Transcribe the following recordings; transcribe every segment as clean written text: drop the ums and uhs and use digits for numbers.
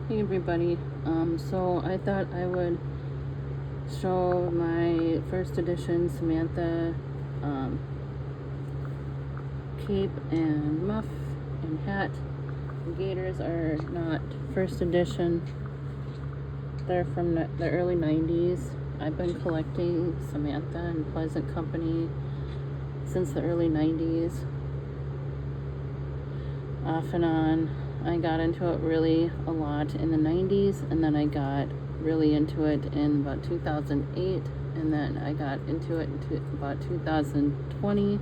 Hey everybody, so I thought I would show my first edition Samantha cape and muff and hat. The gaiters are not first edition, they're from the early 90s. I've been collecting Samantha and Pleasant Company since the early 90s, off and on. I got into it really a lot in the 90s, and then I got really into it in about 2008, and then I got into it in about 2020.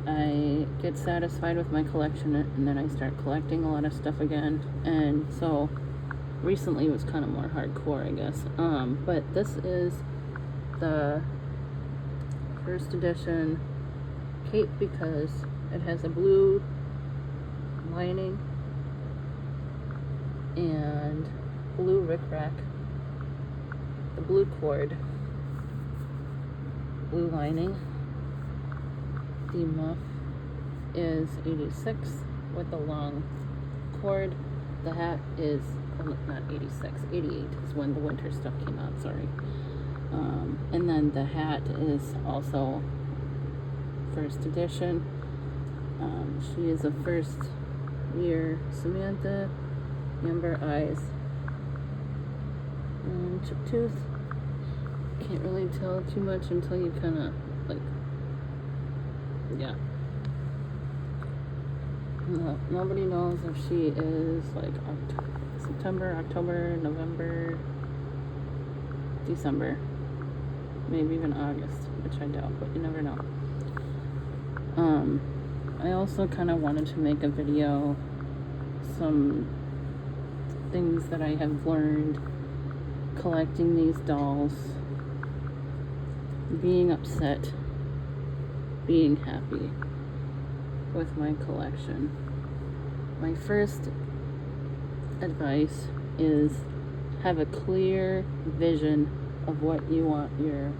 I get satisfied with my collection, and then I start collecting a lot of stuff again, and so recently it was kind of more hardcore, I guess. But this is the first edition cape because it has a blue lining and blue rickrack, the blue cord, blue lining. The muff is 86 with a long cord. The hat is not 86, 88 is when the winter stuff came out, sorry. And then the hat is also first edition. She is a first year Samantha, amber eyes and chip tooth. Can't really tell too much until you kind of nobody knows if she is September, October, November, December, maybe even August, which I doubt, but you never know. I also kind of wanted to make a video, some things that I have learned collecting these dolls, being upset, being happy with my collection. My first advice is have a clear vision of what you want your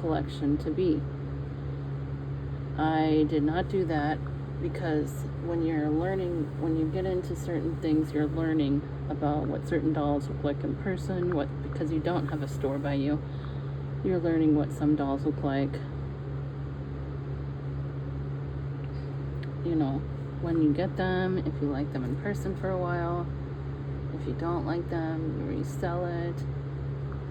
collection to be. I did not do that because when you get into certain things, you're learning about what certain dolls look like in person, because you don't have a store by you, you're learning what some dolls look like. You know, when you get them, if you like them in person for a while, if you don't like them, you resell it.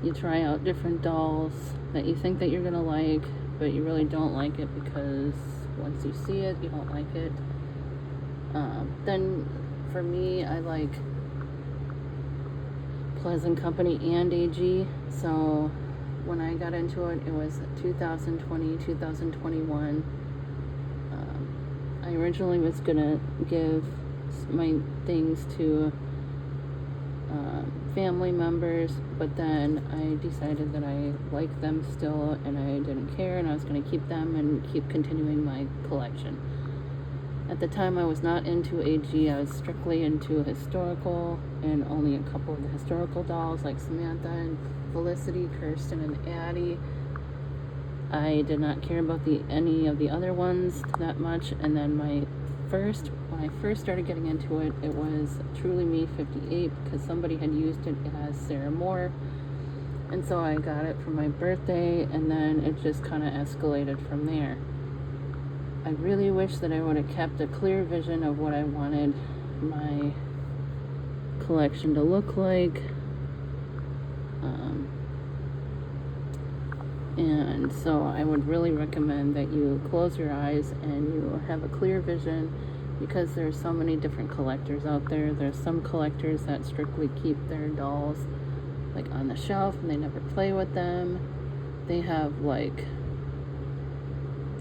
You try out different dolls that you think that you're gonna like, but you really don't like it because once you see it, you don't like it. Then for me, I like Pleasant Company and AG. So when I got into it, it was 2020, 2021. I originally was gonna give my things to family members, but then I decided that I liked them still and I didn't care, and I was going to keep them and keep continuing my collection. At the time, I was not into AG. I was strictly into historical, and only a couple of the historical dolls like Samantha and Felicity, Kirsten, and Addie. I did not care about any of the other ones that much, and then when I first started getting into it, it was Truly Me 58 because somebody had used it as Sarah Moore, and so I got it for my birthday, and then it just kind of escalated from there. I really wish that I would have kept a clear vision of what I wanted my collection to look like, and so I would really recommend that you close your eyes and you have a clear vision, because there's so many different collectors out there. There's some collectors that strictly keep their dolls on the shelf and they never play with them. They have 300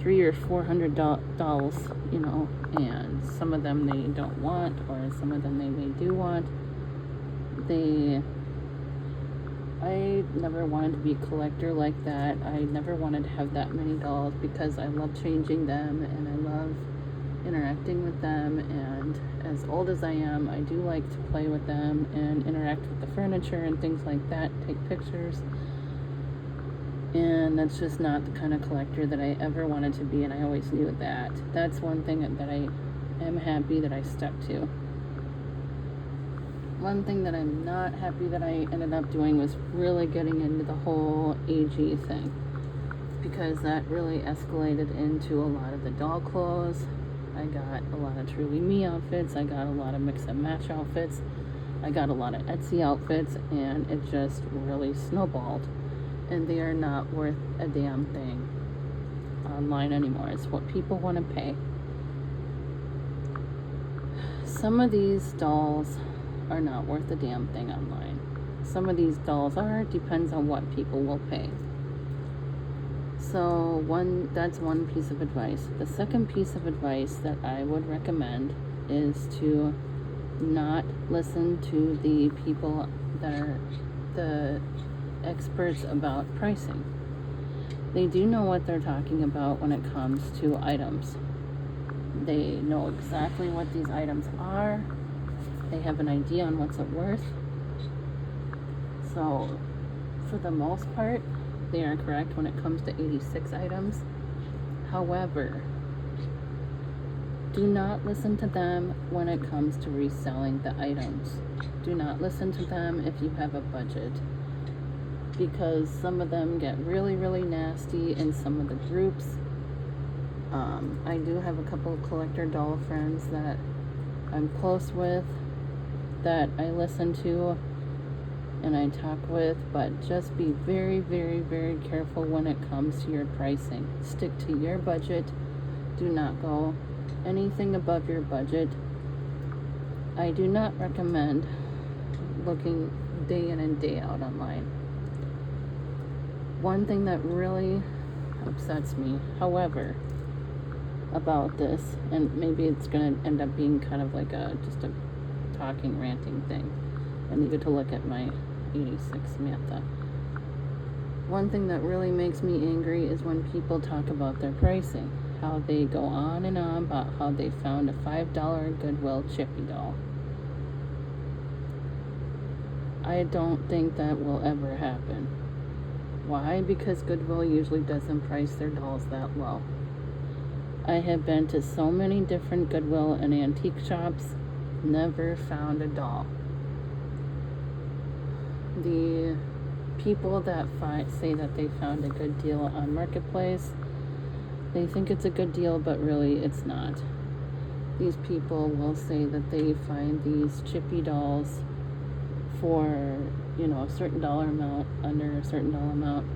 or 400 dolls, and some of them they don't want, or some of them they do want. I never wanted to be a collector like that. I never wanted to have that many dolls because I love changing them and I love interacting with them, and as old as I am, I do like to play with them and interact with the furniture and things like that, take pictures. And that's just not the kind of collector that I ever wanted to be, and I always knew that. That's one thing that I am I'm happy that I stuck to. One thing that I'm not happy that I ended up doing was really getting into the whole AG thing, because that really escalated into a lot of the doll clothes. I got a lot of Truly Me outfits, I got a lot of mix and match outfits, I got a lot of Etsy outfits, and it just really snowballed. And they are not worth a damn thing online anymore. It's what people want to pay. Some of these dolls are not worth a damn thing online. Some of these dolls are, depends on what people will pay. So that's one piece of advice. The second piece of advice that I would recommend is to not listen to the people that are the experts about pricing. They do know what they're talking about when it comes to items. They know exactly what these items are. They have an idea on what's it worth. So, for the most part, they are correct when it comes to 86 items. However, do not listen to them when it comes to reselling the items. Do not listen to them if you have a budget, because some of them get really, really nasty in some of the groups. I do have a couple of collector doll friends that I'm close with, that I listen to and I talk with, but just be very, very, very careful when it comes to your pricing. Stick to your budget. Do not go anything above your budget. I do not recommend looking day in and day out online. One thing that really upsets me, however, about this, and maybe it's going to end up being kind of like just a talking, ranting thing. I need to look at my 86 Samantha. One thing that really makes me angry is when people talk about their pricing, how they go on and on about how they found a $5 Goodwill Chippy doll. I don't think that will ever happen. Why? Because Goodwill usually doesn't price their dolls that low. I have been to so many different Goodwill and antique shops, never found a doll. The people that say that they found a good deal on Marketplace, they think it's a good deal, but really it's not. These people will say that they find these chippy dolls for, a certain dollar amount, under a certain dollar amount.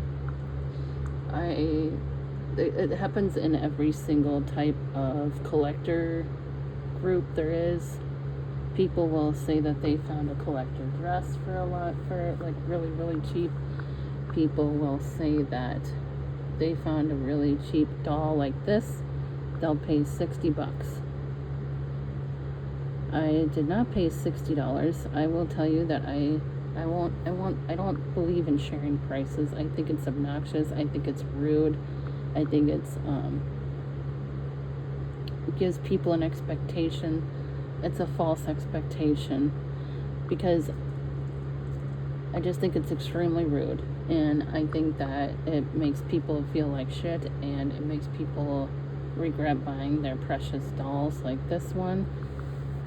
It happens in every single type of collector group there is. People will say that they found a collector dress for like really, really cheap. People will say that they found a really cheap doll like this. They'll pay $60. I did not pay $60. I will tell you that I don't believe in sharing prices. I think it's obnoxious. I think it's rude. I think it gives people an expectation. It's a false expectation, because I just think it's extremely rude, and I think that it makes people feel like shit, and it makes people regret buying their precious dolls like this one.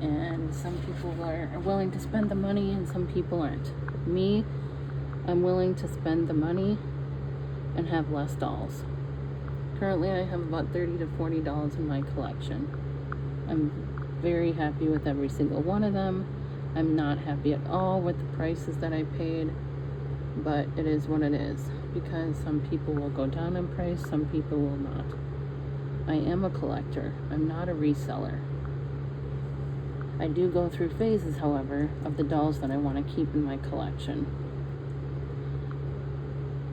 And some people are willing to spend the money, and some people aren't. Me, I'm willing to spend the money and have less dolls. Currently, I have about 30 to 40 dolls in my collection. I'm very happy with every single one of them. I'm not happy at all with the prices that I paid, but it is what it is, because some people will go down in price, some people will not. I am a collector. I'm not a reseller. I do go through phases, however, of the dolls that I want to keep in my collection.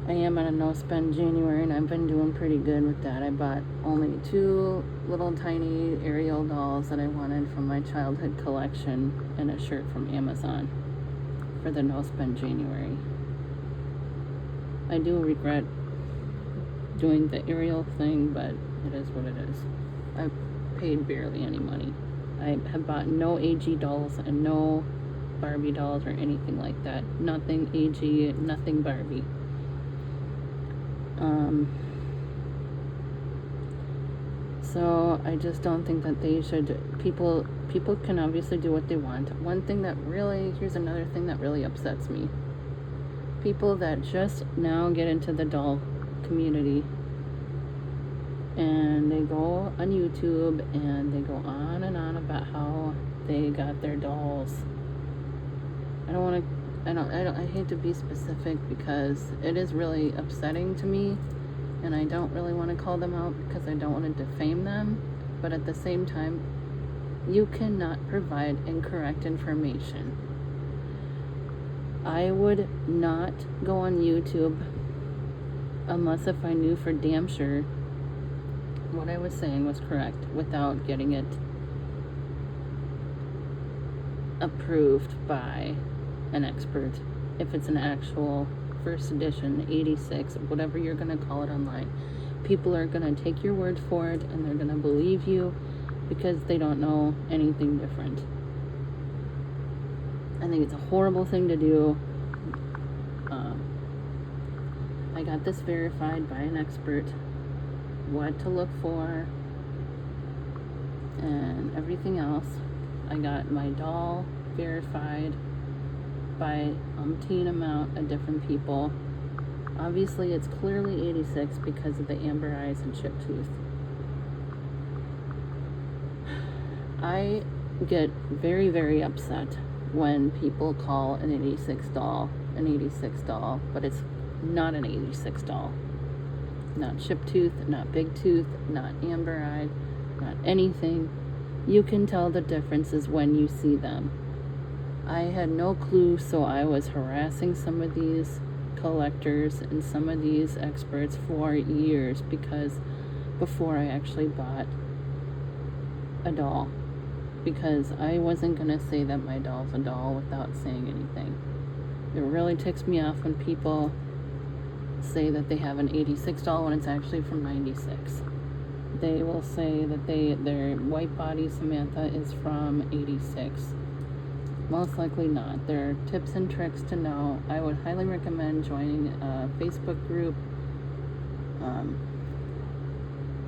I am on a no-spend January, and I've been doing pretty good with that. I bought only 2 little tiny Ariel dolls that I wanted from my childhood collection, and a shirt from Amazon for the no-spend January. I do regret doing the Ariel thing, but it is what it is. I paid barely any money. I have bought no AG dolls and no Barbie dolls or anything like that. Nothing AG, nothing Barbie. So I just don't think that they should. People can obviously do what they want. Here's another thing that really upsets me. People that just now get into the doll community, and they go on YouTube and they go on and on about how they got their dolls. I hate to be specific because it is really upsetting to me, and I don't really want to call them out because I don't want to defame them, but at the same time, you cannot provide incorrect information. I would not go on YouTube unless if I knew for damn sure what I was saying was correct without getting it approved by an expert. If it's an actual first edition, 86, whatever you're going to call it online, people are going to take your word for it and they're going to believe you because they don't know anything different. I think it's a horrible thing to do. I got this verified by an expert, what to look for and everything else. I got my doll verified by umpteen amount of different people. Obviously it's clearly 86 because of the amber eyes and chipped tooth. I get very, very upset when people call an 86 doll, but it's not an 86 doll. Not chipped tooth, not big tooth, not amber eyed, not anything. You can tell the differences when you see them. I had no clue, so I was harassing some of these collectors and some of these experts for years before I actually bought a doll. Because I wasn't going to say that my doll's a doll without saying anything. It really ticks me off when people say that they have an 86 doll when it's actually from 96. They will say that their white body Samantha is from 86. Most likely not. There are tips and tricks to know. I would highly recommend joining a Facebook group.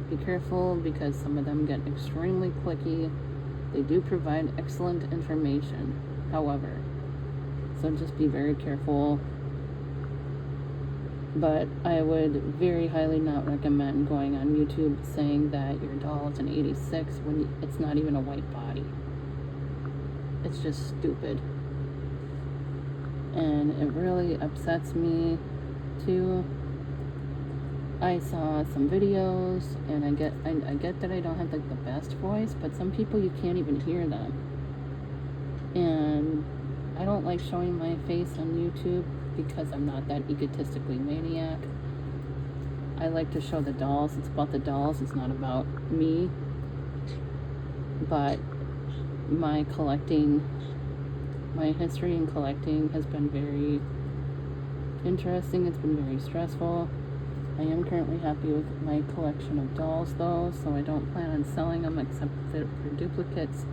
Be careful because some of them get extremely cliquey. They do provide excellent information, however, so just be very careful. But I would very highly not recommend going on YouTube saying that your doll is an 86 when it's not even a white body. It's just stupid. And it really upsets me too. I saw some videos, and I get that I don't have like the best voice, but some people you can't even hear them. And I don't like showing my face on YouTube because I'm not that egotistically maniac. I like to show the dolls. It's about the dolls. It's not about me. But my history in collecting has been very interesting. It's been very stressful. I am currently happy with my collection of dolls though, so I don't plan on selling them except for duplicates.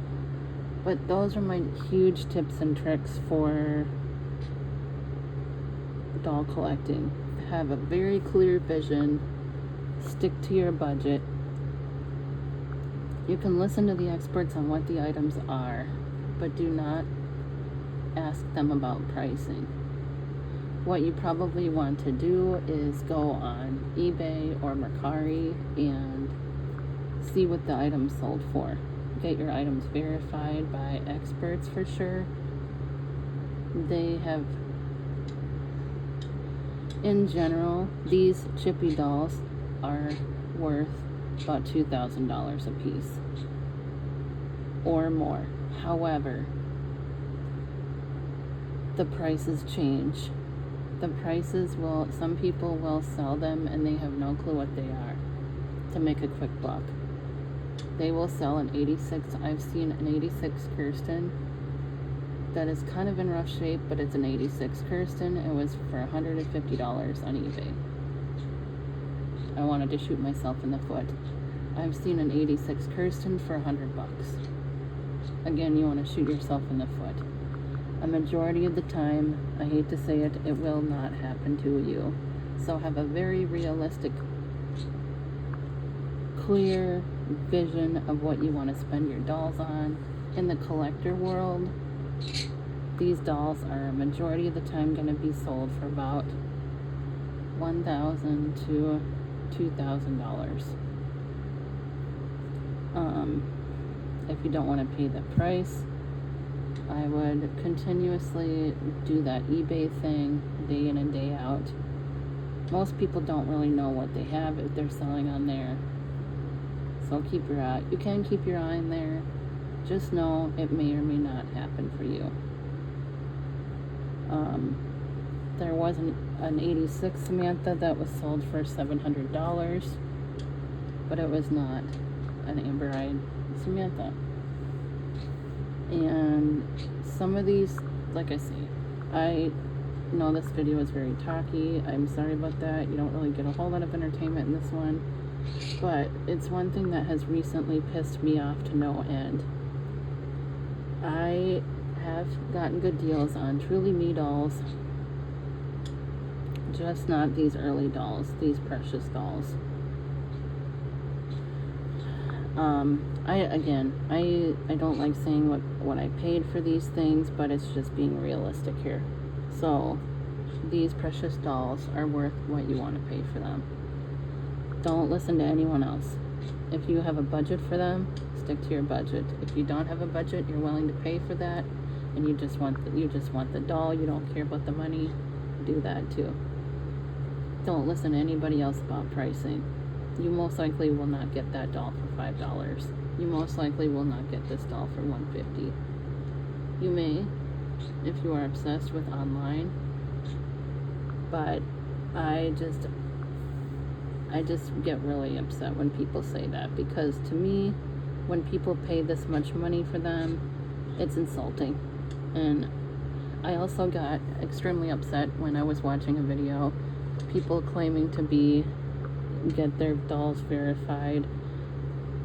But those are my huge tips and tricks for doll collecting. Have a very clear vision. Stick to your budget. You can listen to the experts on what the items are, but do not ask them about pricing. What you probably want to do is go on eBay or Mercari and see what the items sold for. Get your items verified by experts for sure. They have, in general, these chippy dolls are worth about $2,000 a piece or more. However, the prices change. Some people will sell them and they have no clue what they are to make a quick buck. They will sell an 86. I've seen an 86 Kirsten that is kind of in rough shape, but it's an 86 Kirsten. It was for $150 on eBay. I wanted to shoot myself in the foot. I've seen an 86 Kirsten for $100. Again, you want to shoot yourself in the foot. A majority of the time, I hate to say it, it will not happen to you. So have a very realistic, clear vision of what you want to spend your dolls on. In the collector world, these dolls are majority of the time going to be sold for about $1,000 to $2,000. If you don't want to pay the price, I would continuously do that eBay thing day in and day out. Most people don't really know what they have if they're selling on there. So you can keep your eye in there. Just know it may or may not happen for you. There was an 86 Samantha that was sold for $700, but it was not an amber-eyed Samantha. And some of these, like I say, I know this video is very talky. I'm sorry about that. You don't really get a whole lot of entertainment in this one, but it's one thing that has recently pissed me off to no end. I have gotten good deals on Truly Me dolls, just not these early dolls, these precious dolls. I don't like saying what I paid for these things, but it's just being realistic here. So these precious dolls are worth what you want to pay for them. Don't listen to anyone else. If you have a budget for them, stick to your budget. If you don't have a budget, you're willing to pay for that, and you just want the doll, you don't care about the money, do that too. Don't listen to anybody else about pricing. You most likely will not get that doll for $5. You most likely will not get this doll for $150. You may, if you are obsessed with online, but I just get really upset when people say that, because to me, when people pay this much money for them, it's insulting. And I also got extremely upset when I was watching a video, people claiming to get their dolls verified.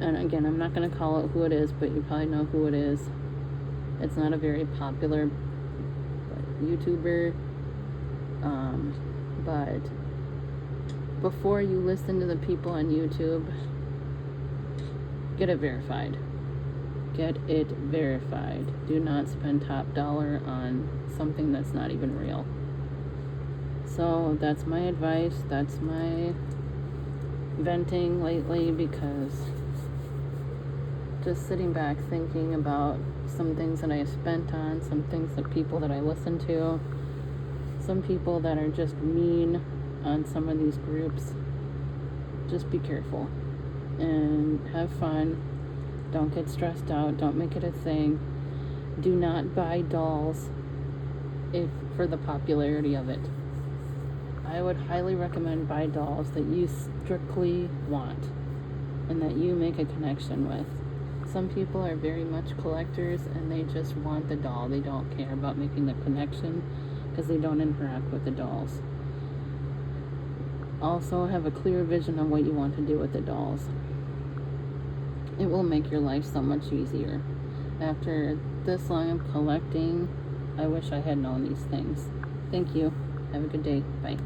And again, I'm not going to call it who it is, but you probably know who it is. It's not a very popular YouTuber, but before you listen to the people on YouTube, get it verified. Get it verified. Do not spend top dollar on something that's not even real. So that's my advice. That's my venting lately, because just sitting back thinking about some things that I spent on, some things that people that I listen to, some people that are just mean on some of these groups. Just be careful and have fun. Don't get stressed out. Don't make it a thing. Do not buy dolls for the popularity of it. I would highly recommend buy dolls that you strictly want and that you make a connection with. Some people are very much collectors and they just want the doll. They don't care about making the connection because they don't interact with the dolls. Also, have a clear vision of what you want to do with the dolls. It will make your life so much easier. After this long of collecting, I wish I had known these things. Thank you. Have a good day. Bye.